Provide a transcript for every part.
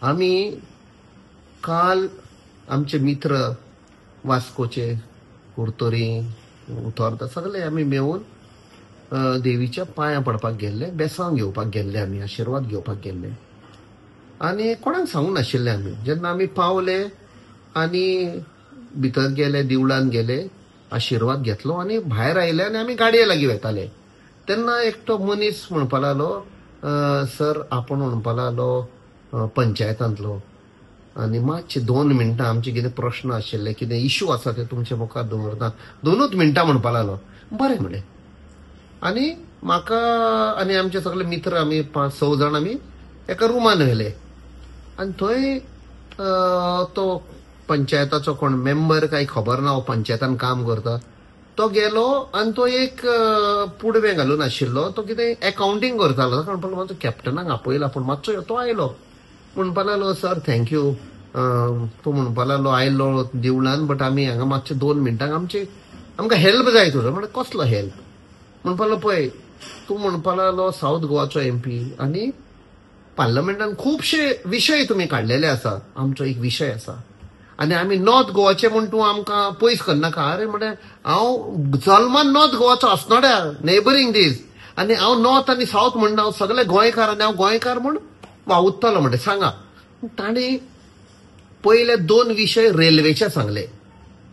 आम्ही काल आमचे मित्र वास्कोचे कुर्तोरी उतोर्दा सगळे आम्ही मेळून देवीच्या पांयां पडपाक गेल्ले, बेसांव घेवपाक गेल्ले, आमी आशिर्वाद घेवपाक गेल्ले. आनी कोणाक सांगूंक नाशिल्ले. आमी जेन्ना आमी पावले आनी भितर गेले, देवळान गेले, आशिर्वाद घेतलो आनी भायर आयले आनी आमी गाडये लागीं वेताले तेन्ना एकटो मनीस म्हणपा लागलो, सर आपण म्हणपा लागलो पंचायतांतलो, आनी मातशे 2 मिनटां आमचे कितें प्रश्न आशिल्ले, कितें इश्यू आसा ते तुमचे मुखार दवरता, 2च मिनटां म्हणपा लागलो. बरें म्हणे. आनी म्हाका आनी आमचे सगळे मित्र आमी 5-6 जाण आमी एका रुमान व्हेले आनी थंय तो पंचायताचो कोण मेंबर काय खबर ना, हो पंचायतान काम करता, तो गेलो आनी तो एक पुडवे घालून आशिल्लो, तो कितें अकाउंटिंग करतालो. ताका म्हणपाक लागलो कॅप्टनाक आपयला पूण मातसो तो आयलो. म्हणपा लागलो, सर थँक्यू. तो म्हणपा लागलो, आयलो देवळान, बट आमी हांगा मातशे 2 मिनटांक आमकां हेल्प जाय तुजो. म्हणजे कसलो हेल्प? म्हणपा लागलो, पळय तूं म्हणपा लागलो साऊथ गोवाचो MP आनी पार्लमेंटान खुबशे विशय तुमी काडलेले आसा. आमचो एक विशय आसा आनी आमी नॉर्थ गोवाचे म्हूण तूं आमकां पयस करनाका. अरे म्हणजे हांव जल्मान नॉर्थ गोवाचो आसनोड्या, नेबरींग दीस, आनी हांव नॉर्थ आनी साऊथ म्हणटा हांव सगळे गोंयकार आनी हांव गोंयकार म्हूण वावुरतलो म्हणजे सांगा. तांणी पयले 2 विशय रेल्वेचे सांगले.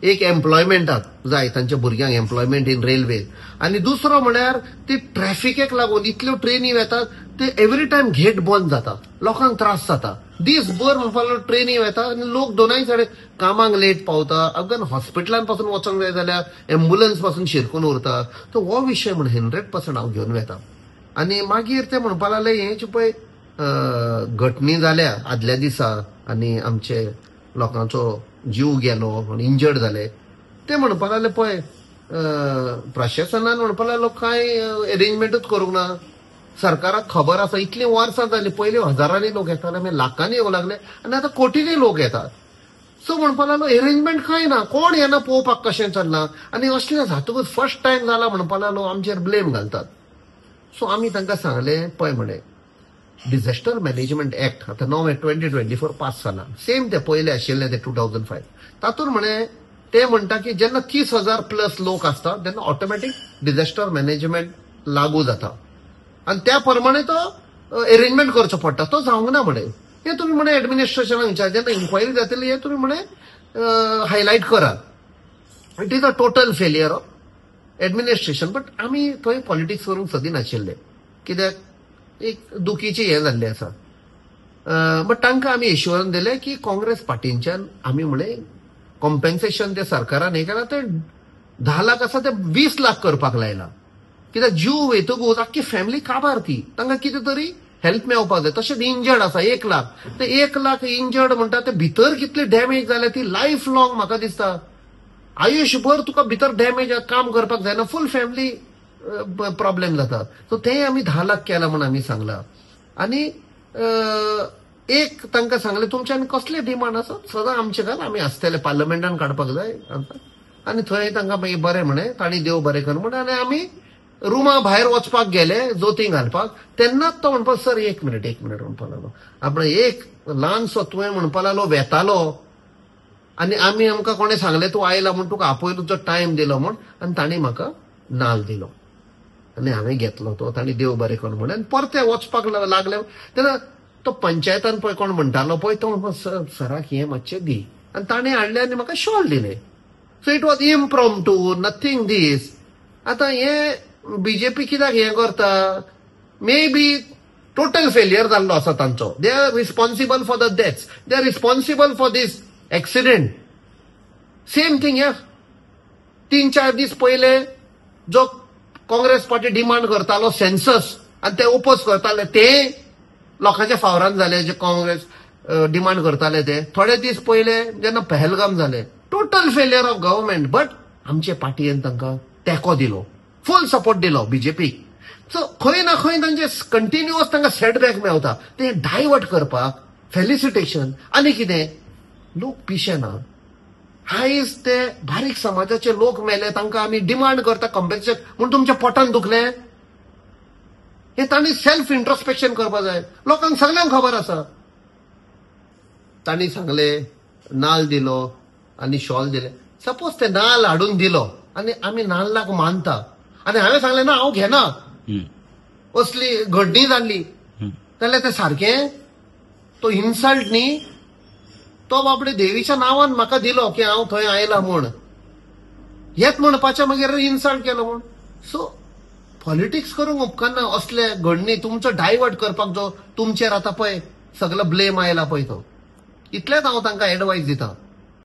एक एम्प्लॉयमेंटाक जाय, तांच्या भुरग्यांक एम्प्लॉयमेंट इन रेल्वे, आनी दुसरो म्हळ्यार ती ट्रॅफिकेक लागून इतल्यो ट्रेनी वेतात ते एवरी टायम गेट बंद जाता, लोकांक त्रास जाता. दीसभर म्हणपा लागलो ट्रेनी वेता आनी लोक दोनाय सायडीन कामाक लेट पावता. अगन हॉस्पिटलान पासून वचोंक जाय जाल्यार एम्ब्युलन्स पासून शिरकून उरता. तो हो विशय म्हण 100% हांव घेवन वेता. आनी मागीर ते म्हणपा लागले, हेचे पळय घटनी जाल्या आदल्या दिसा आनी आमचे लोकांचो जीव गेलो आनी इंजर्ड जाले. ते म्हणपा लागले, पळय प्रशासनान म्हणपा लागलो कांय अरेंजमेंटूच करूंक ना. सरकाराक खबर आसा इतली वर्सां जाली, पयलीं हजारांनी लोक येताले, मागीर लाखांनी येवंक लागले आनी आतां कोटींनी लोक येतात. सो म्हणपा लागलो अरेंजमेंट कांय ना, कोण येना पळोवपाक कशें चल्लां. आनी असलें जातकूच फर्स्ट टायम जाला म्हणपा लागलो आमचेर ब्लेम घालतात. सो आमी तांकां सांगलें, पळय म्हणे डिझास्टर मॅनेजमेंट एक्ट आतां नवे 2024 पास जाला, सेम ते पयले आशिल्ले ते 2005. तातूंत म्हणे ते म्हणटा की जेन्ना 30,000+ लोक आसता तेन्ना ऑटोमॅटीक डिझास्टर मॅनेजमेंट लागू जाता आनी त्या प्रमाणे तो अरेंजमेंट करचो पडटा. तो जावंक ना म्हणे. हे तुमी म्हणे एडमिनिस्ट्रेशनाक विचार, जेन्ना इन्क्वायरी जातली हे तुमी म्हणे हायलायट करा. It is a total failure of administration. But आमी थंय पॉलिटिक्स करूंक सोदी नाशिल्ले, कित्याक एक दुखीचे हे जाल्ले आसा. बट तांकां आमी एश्युरन्स दिले की काँग्रेस पार्टींच्यान आमी म्हणे कॉम्पेन्सेशन ते सरकारान हे केला, ते 10 लाख आसा ते 20 लाख करपाक लायला. कित्याक जीव वेतकूच आख्खी फॅमिली काबार ती, तांकां कितें तरी हेल्प मेळपाक जाय. तशेंच इंजर्ड आसा 1 लाख, ते 1 लाख इंजर्ड म्हणटा ते भितर कितली डॅमेज जाल्या ती लायफ लॉंग म्हाका दिसता आयुश्यभर तुका भितर डॅमेज काम करपाक जायना, फूल फॅमिली प्रॉब्लेम जाता. सो ते आमी 10 लाख केला म्हणून आमी सांगला. आनी एक तांकां सांगलें तुमच्यान कसले डिमांड आसा सदां आमचे घाल, आमी आसतले पार्लमेंटान काडपाक जाय. आनी थंय तांकां मागीर बरें म्हणे, तांणी देव बरें कर म्हण. आनी आमी रुमा भायर वचपाक गेले जोतींग घालपाक, तेन्नाच तो म्हणपा, सर 1 मिनट म्हणपा लागलो. आपण एक ल्हानसो तुवें म्हणपा लागलो वेतालो आनी आमकां कोणें सांगलें तूं आयला म्हूण तुका आपयलो तुजो टायम दिलो म्हूण, आनी तांणी म्हाका नाल दिलो आनी हांवें घेतलो तो. तांणी देव बरें कर म्हण. आनी परते वचपाक लागले तेन्ना तो पंचायतान पळय कोण म्हणटालो पळय तो म्हणपा, सराक हें मातशें दी. आनी ताणें हाडलें आनी म्हाका शॉल दिलें. So it was impromptu, nothing दीस. आतां हें बीजेपी कित्याक हें करता? मे बी टोटल फेलियर जाल्लो आसा तांचो. They are responsible for the deaths, they are responsible for this accident. Same thing हे 3-4 दीस पयले जो काँग्रेस पार्टी डिमांड करतालो सेन्सस आनी ते ओपोज करताले, ते लोकांच्या फावरान जाले. जे काँग्रेस डिमांड करताले ते थोडे दीस पयले जेन्ना पहलगाम जाले, total failure of government. But आमचे पार्टीन तांकां तेंको दिलो, फूल सपोर्ट दिलो बीजेपीक. सो खंय ना खंय तांचे कंटिन्युअस तांकां सेटबॅक मेवता. ते डायवर्ट करपाक फेलिसिटेशन आनी कितें लोक पिशेना. आयज ते बारीक समाजाचे लोक मेले, तांकां आमी डिमांड करता कॉम्पेन्सेशन म्हूण तुमच्या पोटान दुखलें. हे तांणी सेल्फ इंट्रोस्पेक्शन करपाक जाय. लोकांक सगळ्यांक खबर आसा. तांणी सांगले नाल दिलो आनी शॉल दिले. सपोज ते नाल हाडून दिलो आनी आमी नाल्लाक मानता आनी हांवें सांगलें ना हांव घेना, असली घडणी जाल्ली, जाल्यार तें सारकें? तो इन्सल्ट न्ही. तो बाबडे देवीच्या नांवान म्हाका दिलो की हांव थंय आयला म्हूण, हेच म्हणपाचें मागीर इन्सल्ट केलो म्हूण. सो पॉलिटिक्स करूंक उपकारना. असले घडणी तुमचो डायवर्ट करपाक जो तुमचेर आतां पळय सगळो ब्लेम आयला पळय तो, इतलेंच हांव तांकां एडवायस दितां.